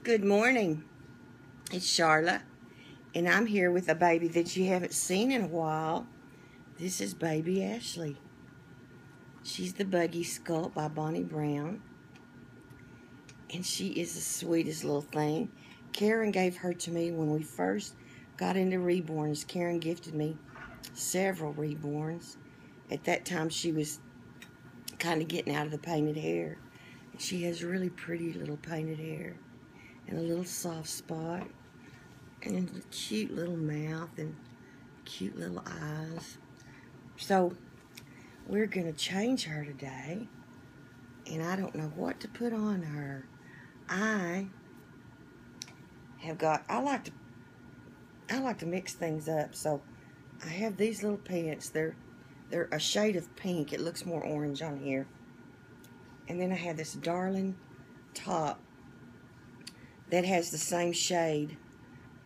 Good morning. It's Charlotte, and I'm here with a baby that you haven't seen in a while. This is baby Ashley. She's the Buggy Sculpt by Bonnie Brown, and she is the sweetest little thing. Karen gave her to me when we first got into reborns. Karen gifted me several reborns. At that time, she was kind of getting out of the painted hair. She has really pretty little painted hair and a little soft spot and a cute little mouth and cute little eyes. So we're going to change her today, and I don't know what to put on her. I like to mix things up, so I have these little pants. They're a shade of pink. It looks more orange on here. And then I have this darling top that has the same shade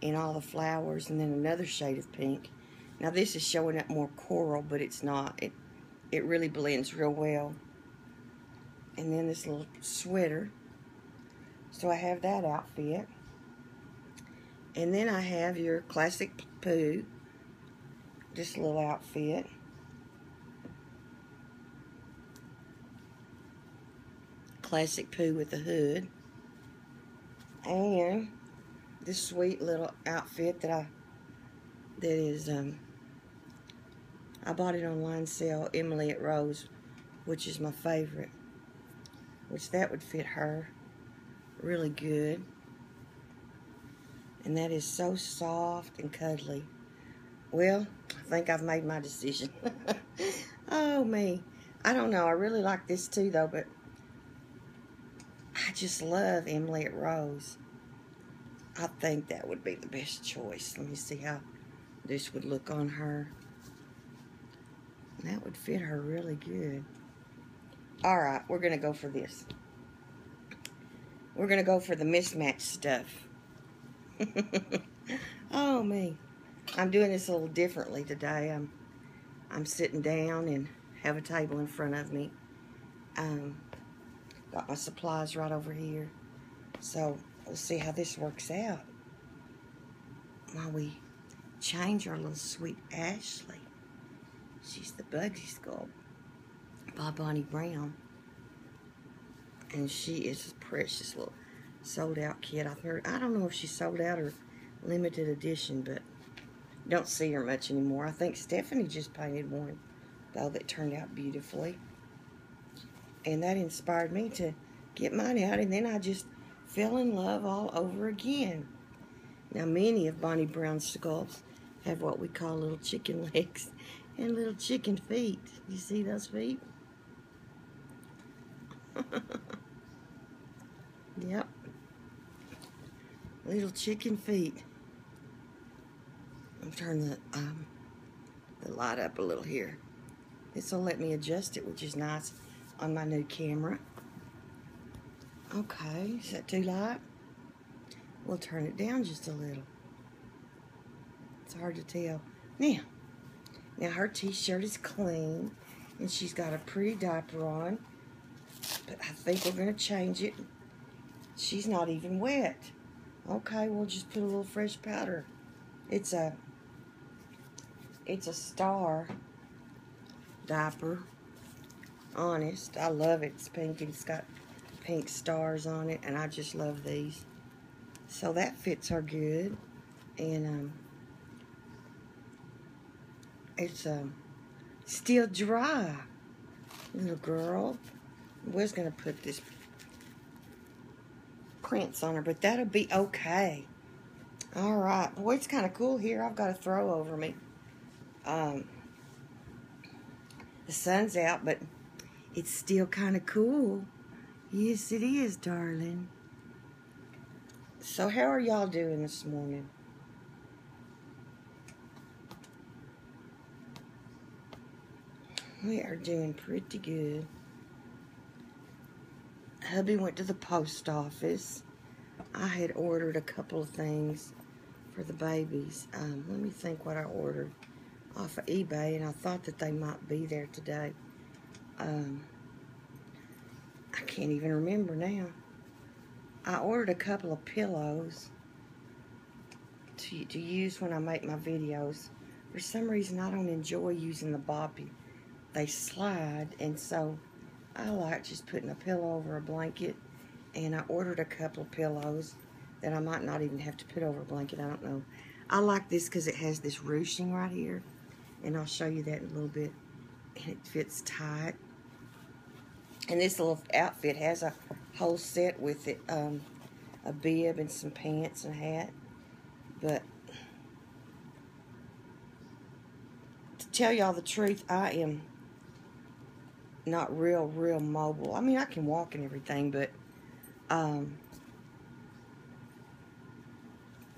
in all the flowers, and then another shade of pink. Now this is showing up more coral, but it's not. It really blends real well. And then this little sweater. So I have that outfit. And then I have your classic Pooh, this little outfit. Classic Pooh with a hood. And this sweet little outfit I bought it online sale, Emily at Rose, which is my favorite, which that would fit her really good. And that is so soft and cuddly. Well, I think I've made my decision. Oh, me. I don't know. I really like this too, though, but I just love Emily at Rose. I think that would be the best choice. Let me see how this would look on her. That would fit her really good. Alright, we're going to go for this. We're going to go for the mismatched stuff. Oh, me. I'm doing this a little differently today. I'm sitting down and have a table in front of me. Got my supplies right over here. So we'll see how this works out while we change our little sweet Ashley. She's the Buggy Sculpt by Bonnie Brown. And she is a precious little sold out kid. I don't know if she's sold out or limited edition, but don't see her much anymore. I think Stephanie just painted one, though, that turned out beautifully. And that inspired me to get mine out, and then I just fell in love all over again. Now, many of Bonnie Brown's sculpts have what we call little chicken legs and little chicken feet. You see those feet? Yep. Little chicken feet. I'm turning the light up a little here. This will let me adjust it, which is nice on my new camera. Okay, is that too light? We'll turn it down just a little. It's hard to tell. Now her t-shirt is clean, and she's got a pretty diaper on, but I think we're going to change it. She's not even wet. Okay, we'll just put a little fresh powder. It's a star diaper. Honest, I love it. It's pink and it's got pink stars on it, and I just love these. So that fits her good. And it's still dry, little girl. I was gonna put this prints on her, but that'll be okay. All right, boy, it's kind of cool here. I've got a throw over me. The sun's out, but it's still kind of cool. Yes, it is, darling. So how are y'all doing this morning? We are doing pretty good. Hubby went to the post office. I had ordered a couple of things for the babies. Let me think what I ordered off of eBay, and I thought that they might be there today. I can't even remember now. I ordered a couple of pillows to use when I make my videos. For some reason, I don't enjoy using the boppy. They slide, and so I like just putting a pillow over a blanket. And I ordered a couple of pillows that I might not even have to put over a blanket. I don't know. I like this because it has this ruching right here, and I'll show you that in a little bit. And it fits tight. And this little outfit has a whole set with it, a bib and some pants and a hat. But to tell y'all the truth, I am not real mobile. I mean, I can walk and everything, but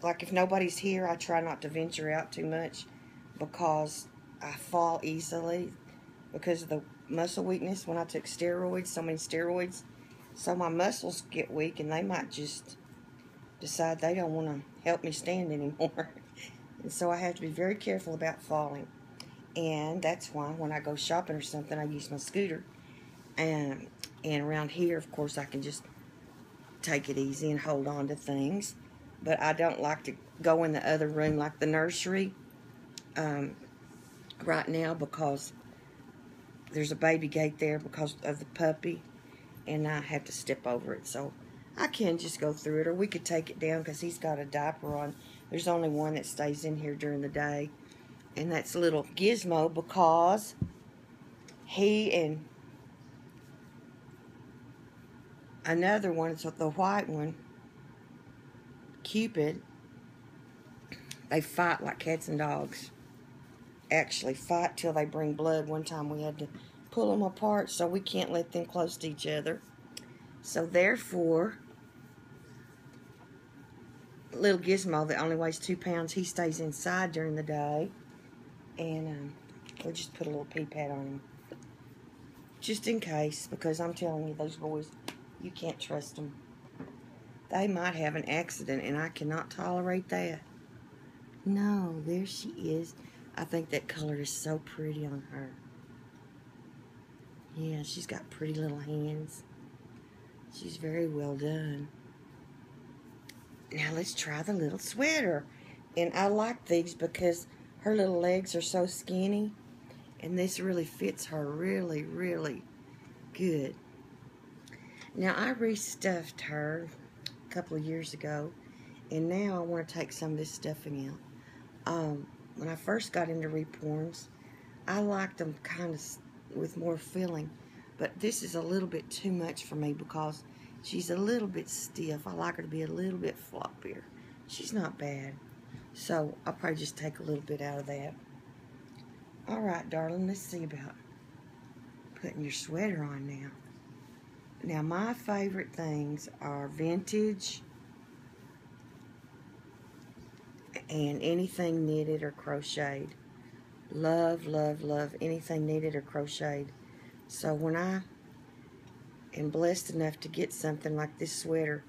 like if nobody's here, I try not to venture out too much because I fall easily because of the muscle weakness when I took steroids, so many steroids. So my muscles get weak, and they might just decide they don't want to help me stand anymore. And so I have to be very careful about falling. And that's why when I go shopping or something, I use my scooter. And around here, of course, I can just take it easy and hold on to things. But I don't like to go in the other room, like the nursery, right now, because there's a baby gate there because of the puppy, and I have to step over it. So I can just go through it, or we could take it down because he's got a diaper on. There's only one that stays in here during the day, and that's little Gizmo, because he and another one, it's the white one, Cupid, they fight like cats and dogs. Actually fight till they bring blood. One time we had to pull them apart, so we can't let them close to each other. So therefore, little Gizmo that only weighs 2 pounds, he stays inside during the day, and we just put a little pee pad on him just in case, because I'm telling you, those boys, you can't trust them. They might have an accident, and I cannot tolerate that. No, there she is. I think that color is so pretty on her. Yeah, she's got pretty little hands. She's very well done. Now let's try the little sweater. And I like these because her little legs are so skinny, and this really fits her really good. Now I restuffed her a couple of years ago, and now I want to take some of this stuffing out. When I first got into reborns, I liked them kind of with more filling, but this is a little bit too much for me because she's a little bit stiff. I like her to be a little bit floppier. She's not bad, so I'll probably just take a little bit out of that. Alright, darling, let's see about putting your sweater on now. Now, my favorite things are vintage and anything knitted or crocheted. Love anything knitted or crocheted. So when I am blessed enough to get something like this sweater,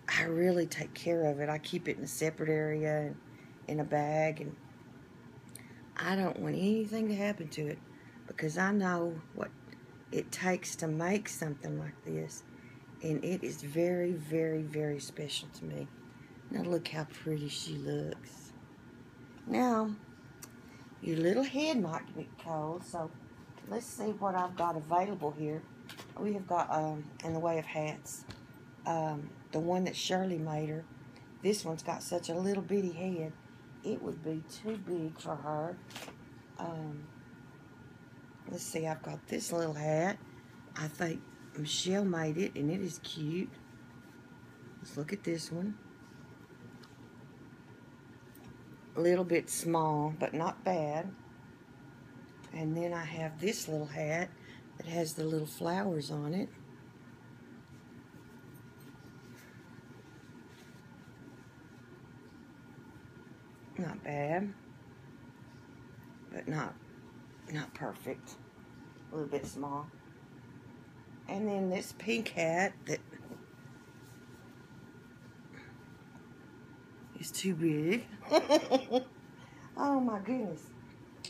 I really take care of it. I keep it in a separate area and in a bag, and I don't want anything to happen to it because I know what it takes to make something like this, and it is very special to me. Now look how pretty she looks. Now, your little head might be cold, so let's see what I've got available here. We have got, in the way of hats, the one that Shirley made her. This one's got such a little bitty head, it would be too big for her. Let's see, I've got this little hat. I think Michelle made it, and it is cute. Let's look at this one. A little bit small, but not bad. And then I have this little hat that has the little flowers on it. Not bad, but not perfect. A little bit small. And then this pink hat that is too big. Oh my goodness.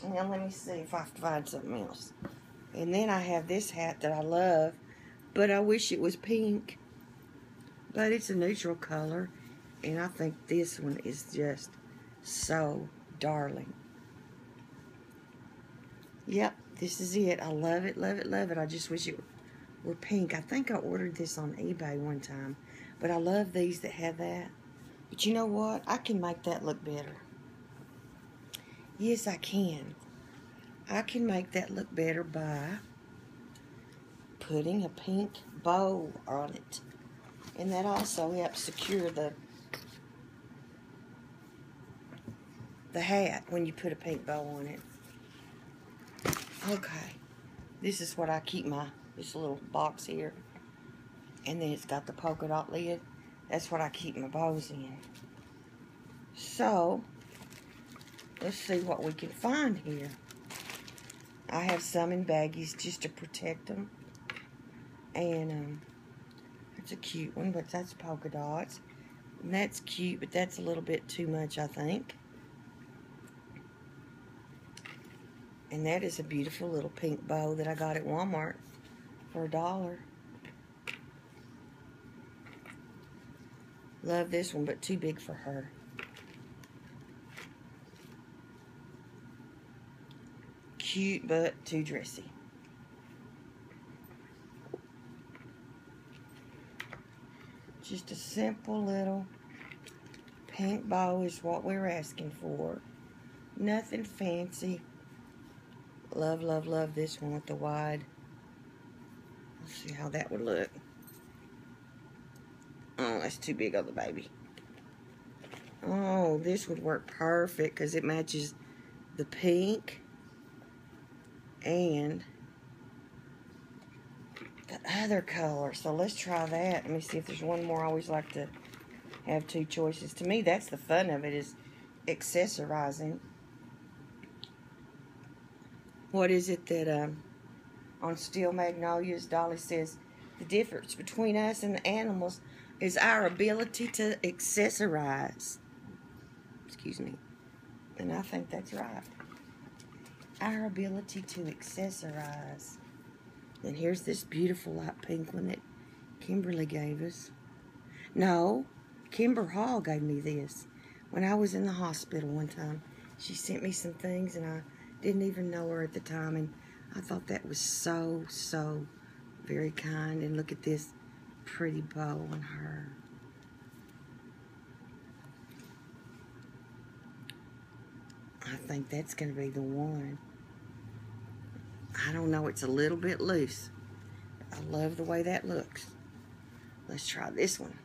Now let me see if I can find something else. And then I have this hat that I love, but I wish it was pink. But it's a neutral color, and I think this one is just so darling. Yep, this is it. I love it, love it, love it. I just wish it were pink. I think I ordered this on eBay one time, but I love these that have that. But you know what? I can make that look better. Yes, I can. I can make that look better by putting a pink bow on it. And that also helps secure the hat when you put a pink bow on it. Okay. This is what I keep this little box here. And then it's got the polka dot lid. That's what I keep my bows in. So, let's see what we can find here. I have some in baggies just to protect them. And it's a cute one, but that's polka dots. And that's cute, but that's a little bit too much, I think. And that is a beautiful little pink bow that I got at Walmart for $1. Love this one, but too big for her. Cute, but too dressy. Just a simple little pink bow is what we're asking for. Nothing fancy. Love, love, love this one with the wide. Let's see how that would look. Oh, that's too big on the baby. Oh, this would work perfect because it matches the pink and the other color. So let's try that. Let me see if there's one more. I always like to have two choices. To me, that's the fun of it, is accessorizing. What is it that on Steel Magnolias, Dolly says, the difference between us and the animals is our ability to accessorize. Excuse me. And I think that's right. Our ability to accessorize. And here's this beautiful light pink one that Kimberly gave us. No, Kimber Hall gave me this when I was in the hospital one time. She sent me some things, and I didn't even know her at the time, and I thought that was so, so very kind. And look at this pretty bow on her. I think that's going to be the one. I don't know, it's a little bit loose. I love the way that looks. Let's try this one.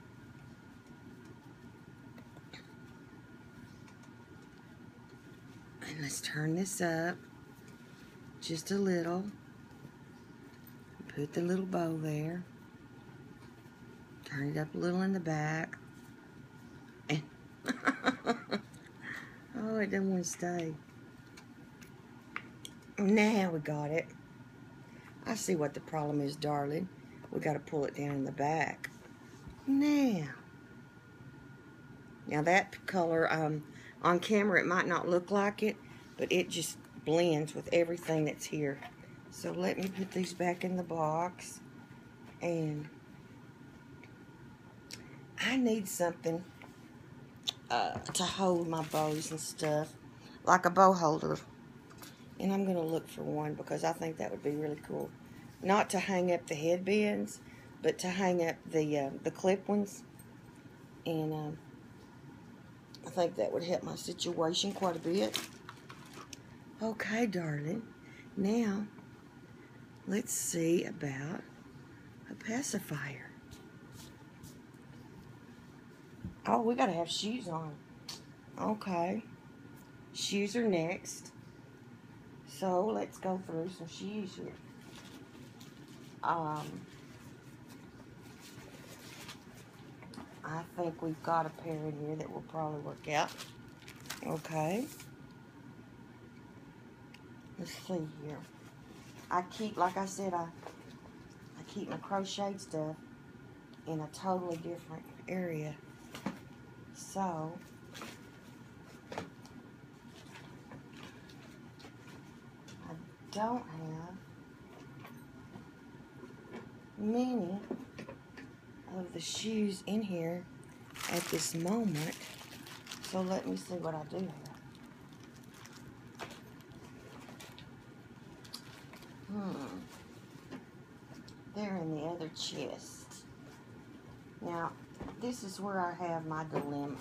And let's turn this up just a little. Put the little bow there. Turn it up a little in the back. And oh, it doesn't want to stay. Now we got it. I see what the problem is, darling. We got to pull it down in the back. Now that color, on camera it might not look like it, but it just blends with everything that's here. So let me put these back in the box. And I need something to hold my bows and stuff, like a bow holder. And I'm going to look for one because I think that would be really cool. Not to hang up the headbands, but to hang up the clip ones. And I think that would help my situation quite a bit. Okay, darling. Now, let's see about a pacifier. Oh, we got to have shoes on. Okay. Shoes are next. So, let's go through some shoes here. I think we've got a pair in here that will probably work out. Okay. Let's see here. I keep, like I said, I keep my crocheted stuff in a totally different area. So, I don't have many of the shoes in here at this moment. So let me see what I do here. They're in the other chest. Now, this is where I have my dilemma.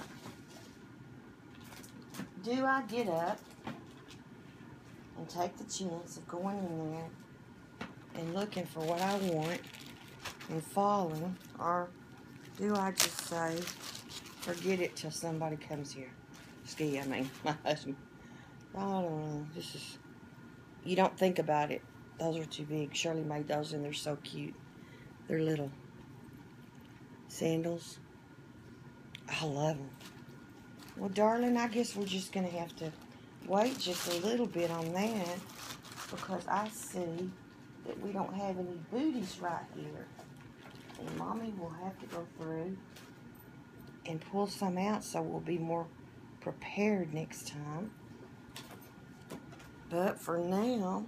Do I get up and take the chance of going in there and looking for what I want and falling, or do I just say, forget it till somebody comes here? My husband. I don't know. This is, you don't think about it. Those are too big. Shirley made those and they're so cute. They're little sandals. I love them. Well, darling, I guess we're just going to have to wait just a little bit on that, because I see that we don't have any booties right here. And Mommy will have to go through and pull some out so we'll be more prepared next time. But for now,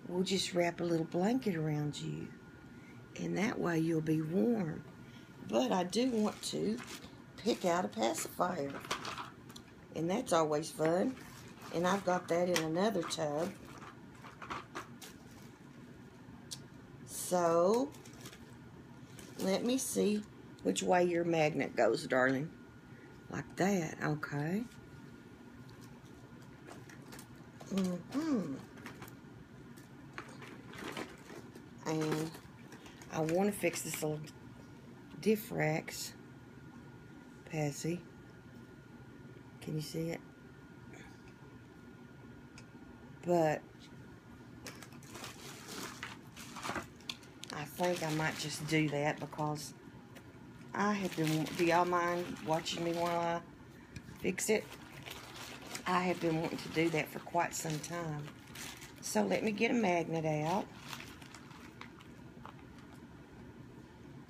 we'll just wrap a little blanket around you, and that way you'll be warm. But I do want to pick out a pacifier, and that's always fun. And I've got that in another tub. So let me see which way your magnet goes, darling. Like that, okay. And I want to fix this little diffrax passy. Can you see it? But I think I might just do that, because I have been, do y'all mind watching me while I fix it? I have been wanting to do that for quite some time. So let me get a magnet out.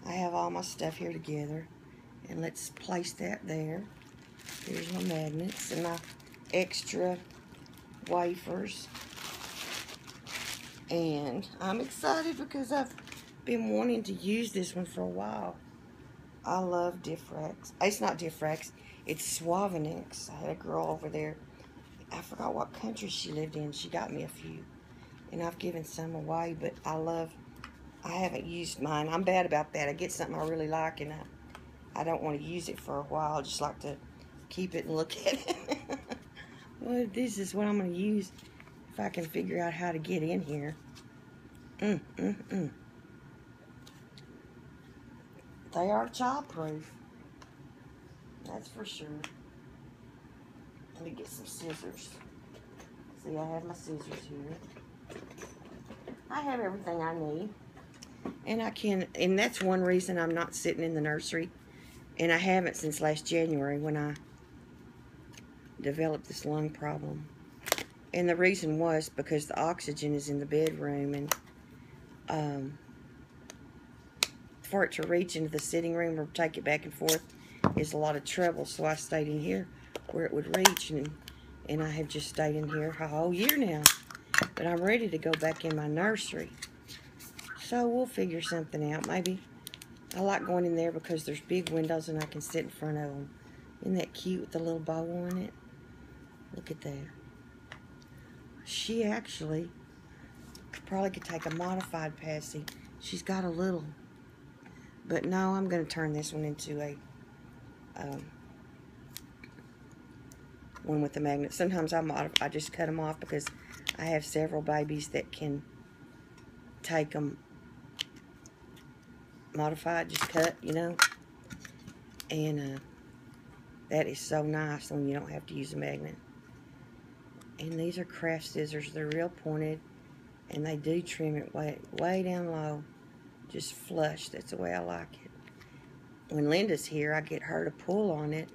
I have all my stuff here together, and let's place that there. Here's my magnets and my extra wafers. And I'm excited because I've been wanting to use this one for a while. I love diffrax. It's not diffrax, it's Suavinex. I had a girl over there, I forgot what country she lived in. She got me a few, and I've given some away, but I haven't used mine. I'm bad about that. I get something I really like, and I don't want to use it for a while. I just like to keep it and look at it. Well, this is what I'm going to use if I can figure out how to get in here. They are childproof. That's for sure. Let me get some scissors. See, I have my scissors here. I have everything I need. And that's one reason I'm not sitting in the nursery. And I haven't since last January, when I developed this lung problem. And the reason was because the oxygen is in the bedroom, and for it to reach into the sitting room or take it back and forth is a lot of trouble. So I stayed in here where it would reach, and I have just stayed in here a whole year now. But I'm ready to go back in my nursery. So we'll figure something out. Maybe I like going in there because there's big windows and I can sit in front of them. Isn't that cute with the little bow on it? Look at that. She actually probably could take a modified passy. She's got a little. But no, I'm going to turn this one into a one with the magnet. Sometimes I just cut them off because I have several babies that can take them modified, just cut, you know. And that is so nice when you don't have to use a magnet. And these are craft scissors. They're real pointed, and they do trim it way down low, just flush. That's the way I like it. When Linda's here, I get her to pull on it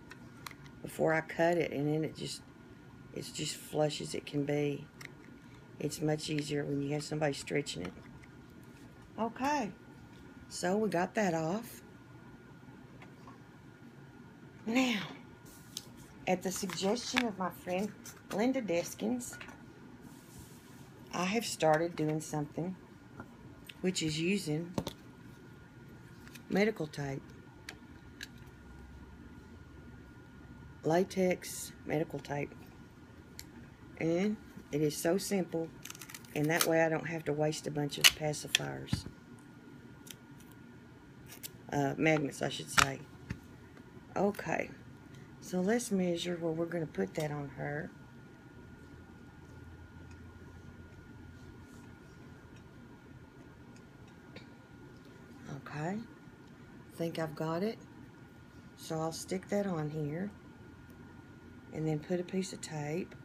before I cut it, and then it's just flush as it can be. It's much easier when you have somebody stretching it. Okay, so we got that off. Now, at the suggestion of my friend Linda Deskins, I have started doing something which is using medical tape. Latex medical tape. And it is so simple, and that way I don't have to waste a bunch of pacifiers. Magnets, I should say. Okay, so let's measure where we're going to put that on her. Okay, think I've got it. So I'll stick that on here, and then put a piece of tape.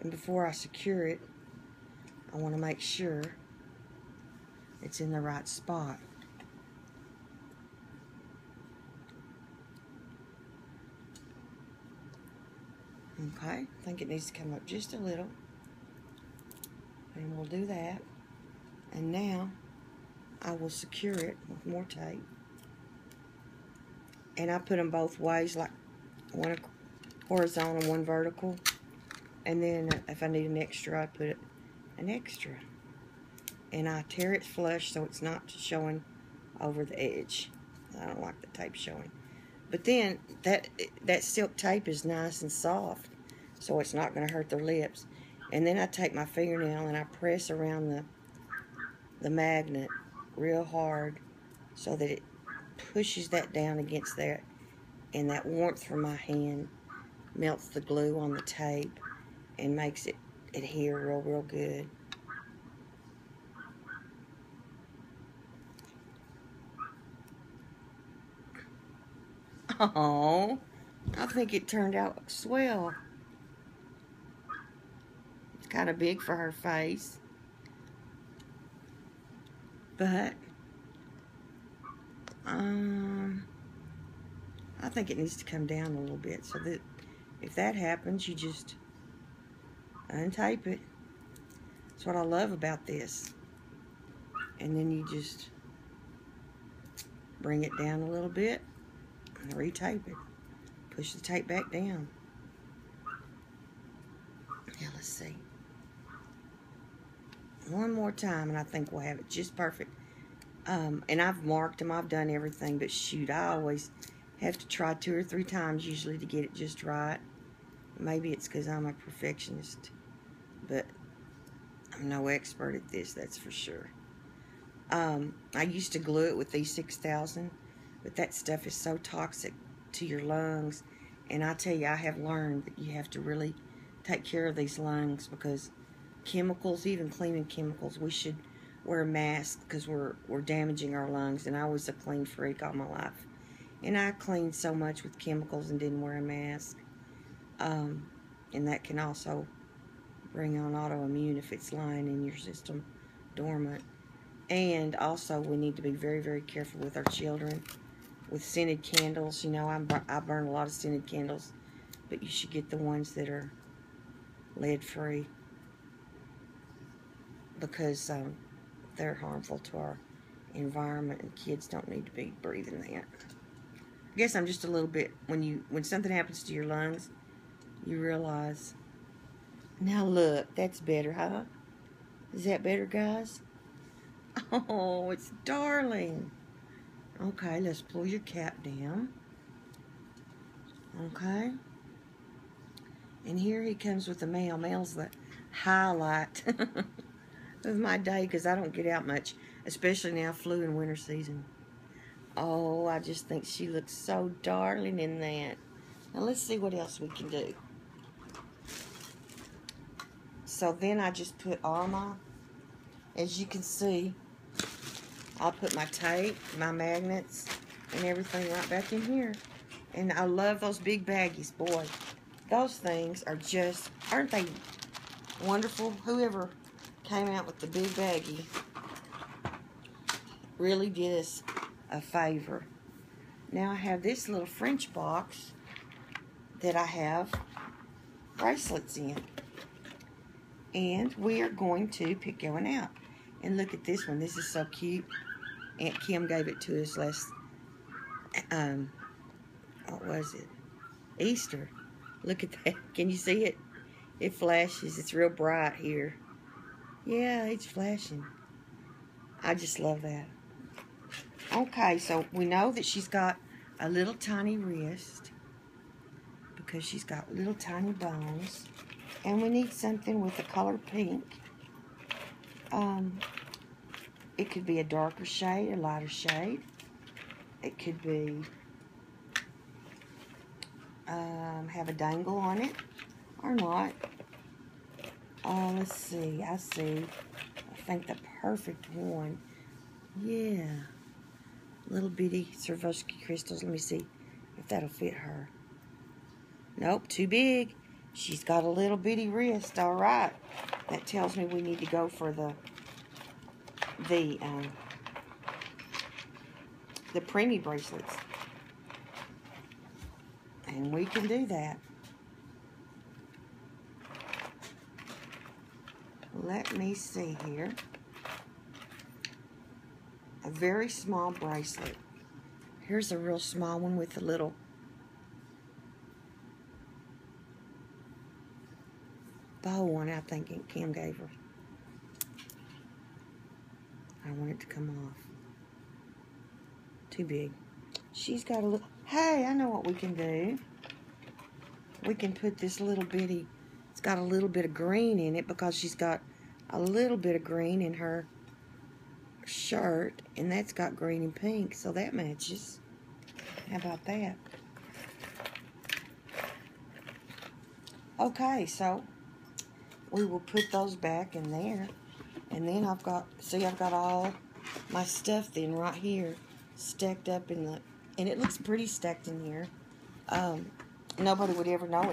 And before I secure it, I want to make sure it's in the right spot. Okay, I think it needs to come up just a little. And we'll do that. And now I will secure it with more tape. And I put them both ways, like one horizontal, one vertical. And then if I need an extra, I put an extra. And I tear it flush so it's not showing over the edge. I don't like the tape showing. But then that silk tape is nice and soft, so it's not going to hurt their lips. And then I take my fingernail and I press around the magnet real hard so that it pushes that down against there, and that warmth from my hand melts the glue on the tape and makes it adhere real good. Oh, I think it turned out swell. It's kind of big for her face, but I think it needs to come down a little bit, so that if that happens, you just untape it. That's what I love about this. And then you just bring it down a little bit and retape it. Push the tape back down. Now let's see. One more time and I think we'll have it just perfect. And I've marked them, I've done everything, but shoot, I always have to try 2 or 3 times usually to get it just right. Maybe it's because I'm a perfectionist, but I'm no expert at this, that's for sure. I used to glue it with E6000, but that stuff is so toxic to your lungs. And I tell you, I have learned that you have to really take care of these lungs, because chemicals, even cleaning chemicals, we should wear a mask because we're damaging our lungs. And I was a clean freak all my life, and I cleaned so much with chemicals and didn't wear a mask. And that can also bring on autoimmune if it's lying in your system dormant. And also we need to be very careful with our children with scented candles. You know, I burn a lot of scented candles, but you should get the ones that are lead free, because they're harmful to our environment, and kids don't need to be breathing that. I guess I'm just a little bit, when something happens to your lungs, you realize. Now look, that's better, huh? Is that better, guys? Oh, it's darling. Okay, let's pull your cap down. Okay. And here he comes with the mail. Mail's the highlight of my day, because I don't get out much, especially now, flu and winter season. Oh, I just think she looks so darling in that. Now let's see what else we can do. So then I just put all my, as you can see, I'll put my tape, my magnets, and everything right back in here. And I love those big baggies, boy. Those things are just, aren't they wonderful? Whoever came out with the big baggie really did us a favor. Now I have this little French box that I have bracelets in. And we are going to pick one out. And look at this one. This is so cute. Aunt Kim gave it to us last, what was it? Easter. Look at that. Can you see it? It flashes. It's real bright here. Yeah, it's flashing. I just love that. Okay, so we know that she's got a little tiny wrist because she's got little tiny bones. And we need something with the color pink. It could be a darker shade, a lighter shade. It could be have a dangle on it or not. Let's see. I think the perfect one. Yeah. Little bitty Swarovski crystals. Let me see if that'll fit her. Nope, too big. She's got a little bitty wrist. All right. That tells me we need to go for the preemie bracelets. And we can do that. Let me see here. A very small bracelet. Here's a real small one with a little bow on it, I think Kim gave her. I want it to come off. Too big. She's got a little... Hey, I know what we can do. We can put this little bitty... It's got a little bit of green in it because she's got a little bit of green in her shirt. And that's got green and pink, so that matches. How about that? Okay, so we will put those back in there. And then I've got all my stuff then right here stacked up in the... And it looks pretty stacked in here. Nobody would ever know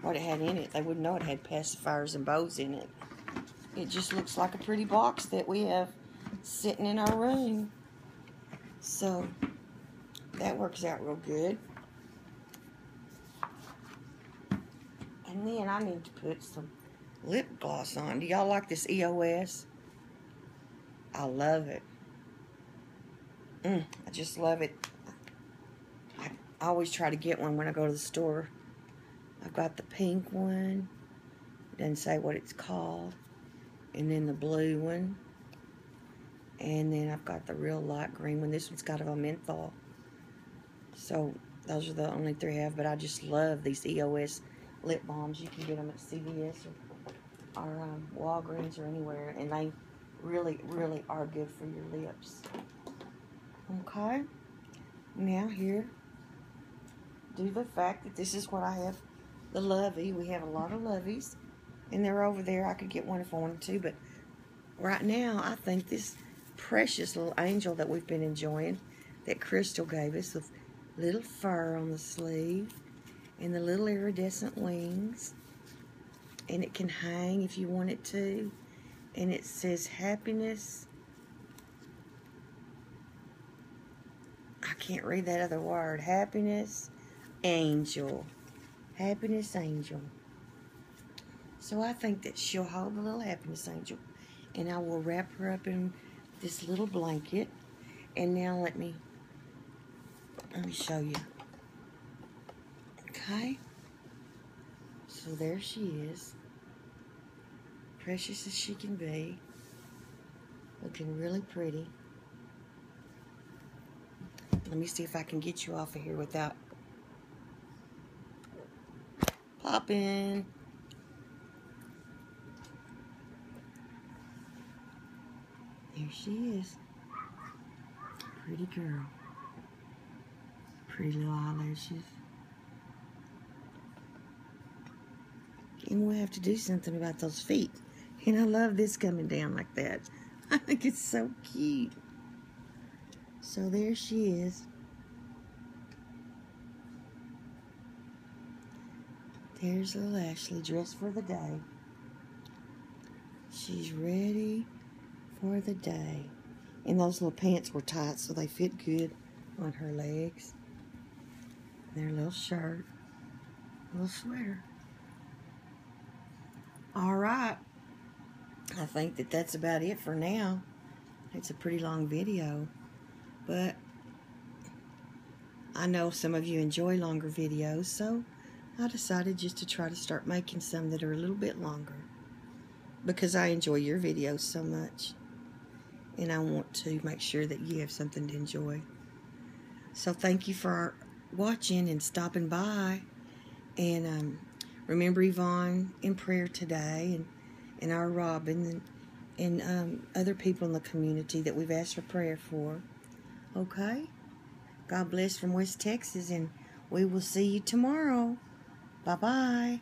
what it had in it. They wouldn't know it had pacifiers and bows in it. It just looks like a pretty box that we have sitting in our room. So that works out real good. And then I need to put some lip gloss on. Do y'all like this EOS? I love it. I just love it. I always try to get one when I go to the store. I've got the pink one. It doesn't say what it's called. And then the blue one. And then I've got the real light green one. This one's got a menthol. So those are the only three I have. But I just love these EOS lip balms. You can get them at CVS or Walgreens or anywhere. And they really, really are good for your lips. Okay. Now here, due to the fact that this is what I have, the lovey. We have a lot of loveys. And they're over there. I could get one if I wanted to. But right now, I think this precious little angel that we've been enjoying, that Crystal gave us, with little fur on the sleeve and the little iridescent wings. And it can hang if you want it to. And it says happiness. I can't read that other word. Happiness angel. Happiness angel. So I think that she'll hold the little happiness angel. And I will wrap her up in this little blanket. And now let me show you. Okay. So there she is. Precious as she can be. Looking really pretty. Let me see if I can get you off of here without popping. There she is. Pretty girl. Pretty little eyelashes. And we'll have to do something about those feet. And I love this coming down like that. I think it's so cute. So there she is. There's little Ashley dressed for the day. She's ready for the day. And those little pants were tight, so they fit good on her legs. Their little shirt, little sweater. All right. I think that that's about it for now. It's a pretty long video, but I know some of you enjoy longer videos, so I decided just to try to start making some that are a little bit longer because I enjoy your videos so much. and I want to make sure that you have something to enjoy. So thank you for watching and stopping by. And remember Yvonne in prayer today, and our Robin, and other people in the community that we've asked for prayer for. Okay? God bless from West Texas, and we will see you tomorrow. Bye-bye.